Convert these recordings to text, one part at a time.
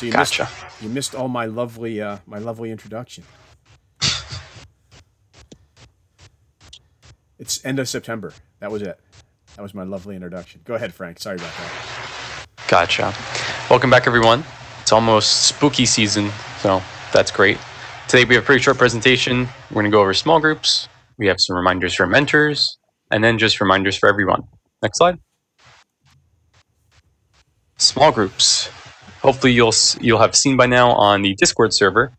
So Gotcha. You missed all my lovely introduction. It's end of September. That was it. That was my lovely introduction. Go ahead, Frank. Sorry about that. Gotcha. Welcome back, everyone. It's almost spooky season, so that's great. Today we have a pretty short presentation. We're going to go over small groups. We have some reminders for mentors, and then just reminders for everyone. Next slide. Small groups. Hopefully you'll have seen by now on the Discord server,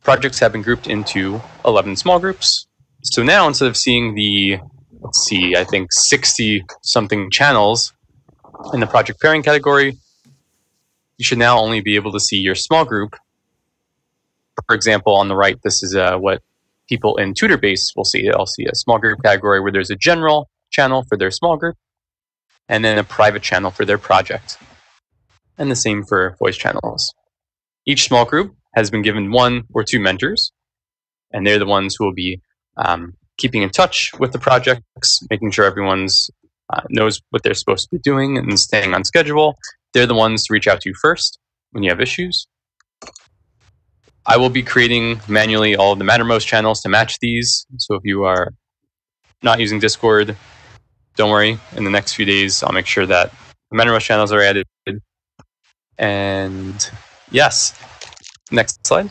projects have been grouped into 11 small groups. So now instead of seeing the, I think 60-something channels in the project pairing category, you should now only be able to see your small group. For example, on the right, this is what people in TutorBase will see. They'll see a small group category where there's a general channel for their small group, and then a private channel for their project. And the same for voice channels. Each small group has been given 1 or 2 mentors, and they're the ones who will be keeping in touch with the projects, making sure everyone's knows what they're supposed to be doing and staying on schedule. They're the ones to reach out to first when you have issues. I will be creating manually all of the Mattermost channels to match these. So if you are not using Discord, don't worry. In the next few days, I'll make sure that the Mattermost channels are added. And yes, next slide.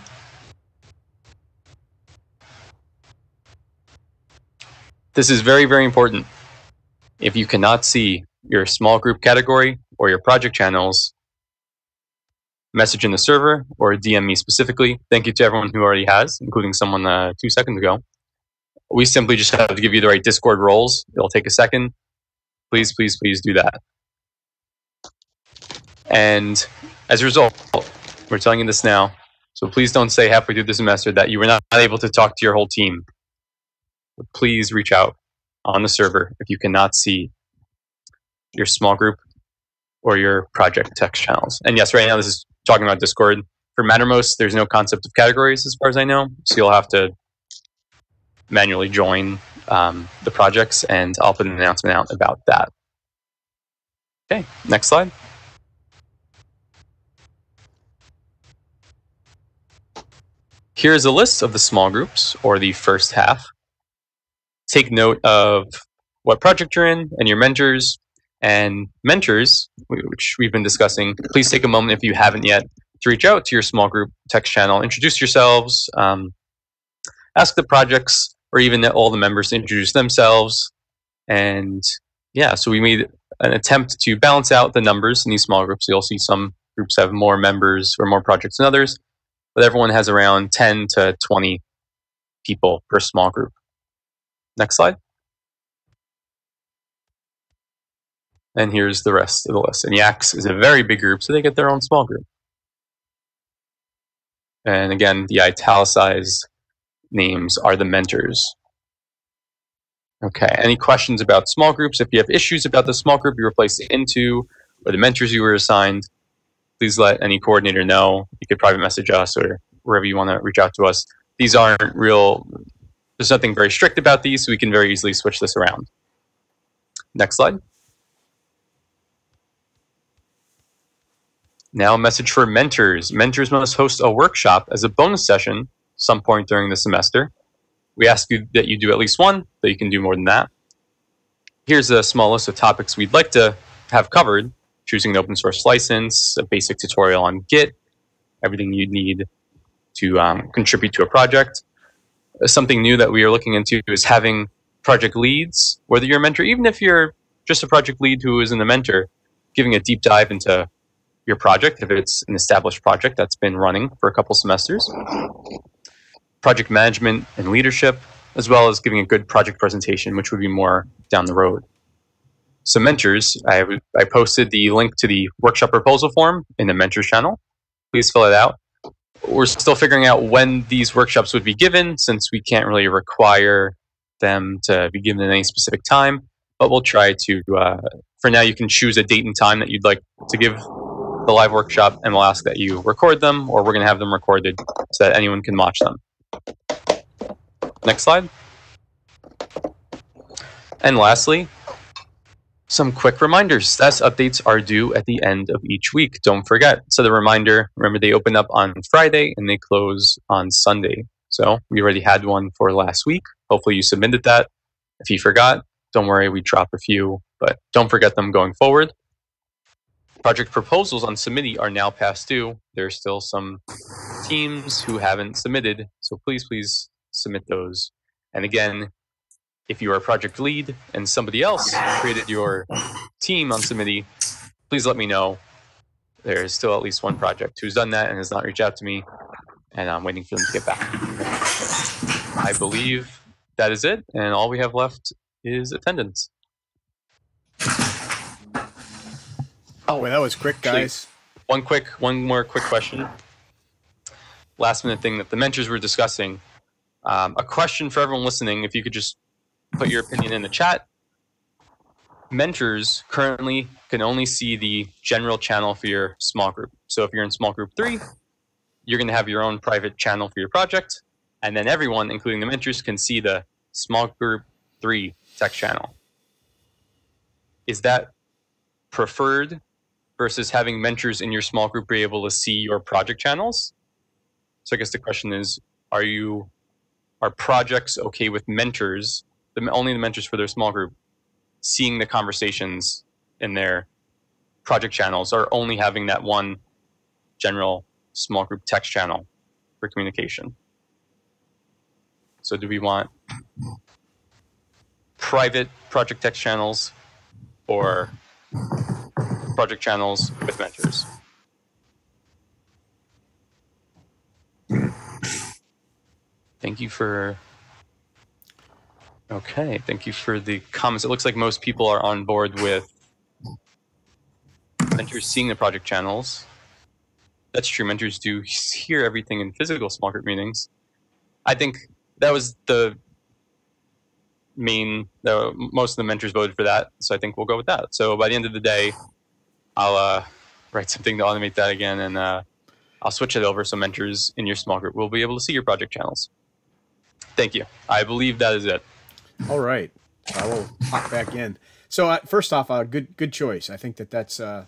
This is very, very important. If you cannot see your small group category or your project channels, message in the server or DM me specifically. Thank you to everyone who already has, including someone 2 seconds ago. We simply just have to give you the right Discord roles. It'll take a second. Please, please, please do that. And as a result, we're telling you this now, so please don't say halfway through the semester that you were not able to talk to your whole team. But please reach out on the server if you cannot see your small group or your project text channels. And yes, right now this is talking about Discord. For Mattermost, there's no concept of categories as far as I know, so you'll have to manually join the projects, and I'll put an announcement out about that. Okay, next slide. Here's a list of the small groups, or the first half. Take note of what project you're in and your mentors. And mentors, which we've been discussing, please take a moment if you haven't yet to reach out to your small group text channel, introduce yourselves, ask the projects or even all the members to introduce themselves. And yeah, so we made an attempt to balance out the numbers in these small groups. You'll see some groups have more members or more projects than others, but everyone has around 10 to 20 people per small group. Next slide. And here's the rest of the list. And Yaks is a very big group, so they get their own small group. And again, the italicized names are the mentors. Okay, any questions about small groups? If you have issues about the small group you were placed into or the mentors you were assigned, please let any coordinator know. You could private message us or wherever you want to reach out to us. These aren't real, there's nothing very strict about these, so we can very easily switch this around. Next slide. Now a message for mentors. Mentors must host a workshop as a bonus session some point during the semester. We ask you that you do at least one, but you can do more than that. Here's a small list of topics we'd like to have covered. Choosing an open source license, a basic tutorial on Git, everything you'd need to contribute to a project. Something new that we are looking into is having project leads, whether you're a mentor, even if you're just a project lead who isn't a mentor, giving a deep dive into your project, if it's an established project that's been running for a couple semesters. Project management and leadership, as well as giving a good project presentation, which would be more down the road. So mentors, I posted the link to the workshop proposal form in the mentors channel. Please fill it out. We're still figuring out when these workshops would be given, since we can't really require them to be given at any specific time, but we'll try to, for now you can choose a date and time that you'd like to give the live workshop, and we'll ask that you record them, or we're going to have them recorded so that anyone can watch them. Next slide. And lastly, some quick reminders. Status updates are due at the end of each week. Don't forget. So the reminder, remember they open up on Friday and they close on Sunday. So we already had one for last week. Hopefully you submitted that. If you forgot, don't worry, we drop a few, but don't forget them going forward. Project proposals on Submittee are now past due. There's still some teams who haven't submitted, so please submit those. And again, if you are a project lead and somebody else created your team on Submittee, please let me know. There is still at least one project who's done that and has not reached out to me, and I'm waiting for them to get back. I believe that is it, and all we have left is attendance. Oh, well, that was quick, guys. Actually, one more quick question. Last minute thing that the mentors were discussing. A question for everyone listening, if you could just put your opinion in the chat. Mentors currently can only see the general channel for your small group. So if you're in small group 3, you're going to have your own private channel for your project. And then everyone, including the mentors, can see the small group 3 text channel. Is that preferred versus having mentors in your small group be able to see your project channels? So I guess the question is, are projects okay with mentors, only the mentors for their small group, seeing the conversations in their project channels, or only having that one general small group text channel for communication? So do we want private project text channels or project channels with mentors? Thank you for the comments. It looks like most people are on board with mentors seeing the project channels. That's true. Mentors do hear everything in physical small group meetings. I think that was most of the mentors voted for that, so I think we'll go with that. So by the end of the day, I'll write something to automate that again, and I'll switch it over so mentors in your small group will be able to see your project channels. Thank you. I believe that is it. All right. I will hop back in. So first off, good choice. I think that's I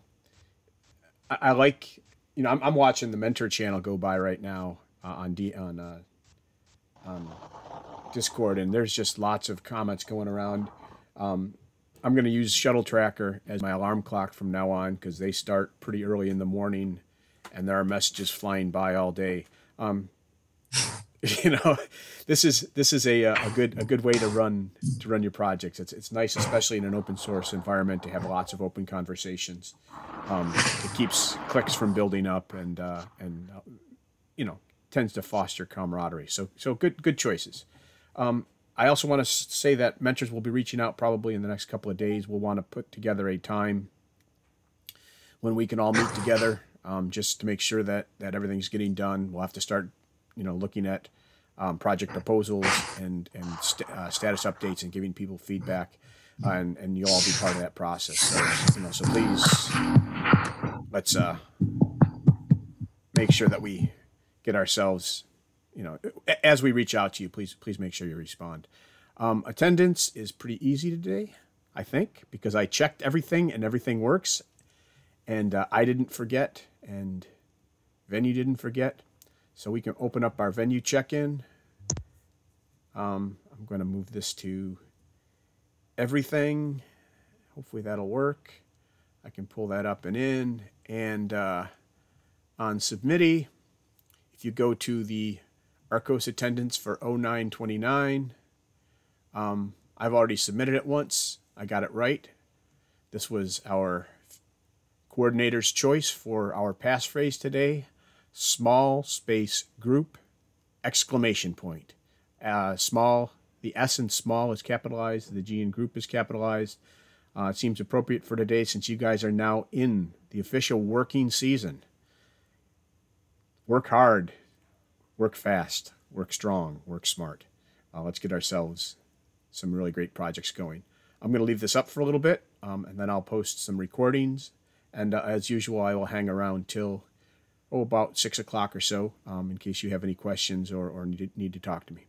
like, I'm watching the mentor channel go by right now on Discord, and there's just lots of comments going around. I'm going to use Shuttle Tracker as my alarm clock from now on, because they start pretty early in the morning, and there are messages flying by all day. This is a good way to run your projects. It's nice, especially in an open source environment, to have lots of open conversations. It keeps clicks from building up, and tends to foster camaraderie. So good choices. I also want to say that mentors will be reaching out probably in the next couple of days. We'll want to put together a time when we can all meet together, just to make sure that everything's getting done. We'll have to start looking at project proposals and status updates and giving people feedback, and you'll all be part of that process. So please, let's make sure that we get ourselves, as we reach out to you, please make sure you respond. Attendance is pretty easy today, I think, because I checked everything and everything works, and I didn't forget, and Venue didn't forget. So we can open up our venue check-in. I'm going to move this to everything. Hopefully that'll work. I can pull that up and in. And on Submittee, if you go to the RCOS attendance for 0929, I've already submitted it once. I got it right. This was our coordinator's choice for our passphrase today. Small space group, exclamation point. Small, the S in small is capitalized, the G in group is capitalized. It seems appropriate for today since you guys are now in the official working season. Work hard, work fast, work strong, work smart. Let's get ourselves some really great projects going. I'm going to leave this up for a little bit, and then I'll post some recordings. And as usual, I will hang around till about 6 o'clock or so, in case you have any questions or need to talk to me.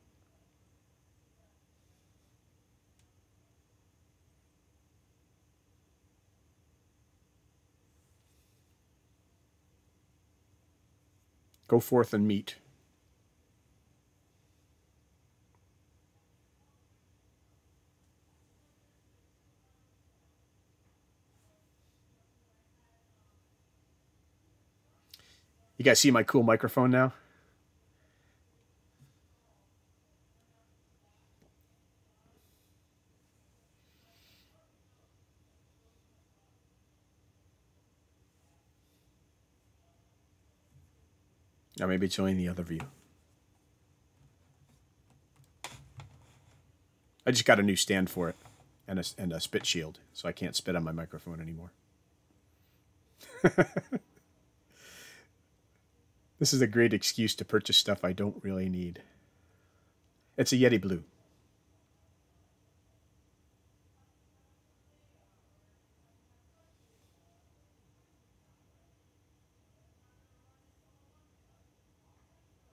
Go forth and meet. You guys see my cool microphone now? Now maybe it's only in the other view. I just got a new stand for it and a spit shield, so I can't spit on my microphone anymore. This is a great excuse to purchase stuff I don't really need. It's a Yeti Blue.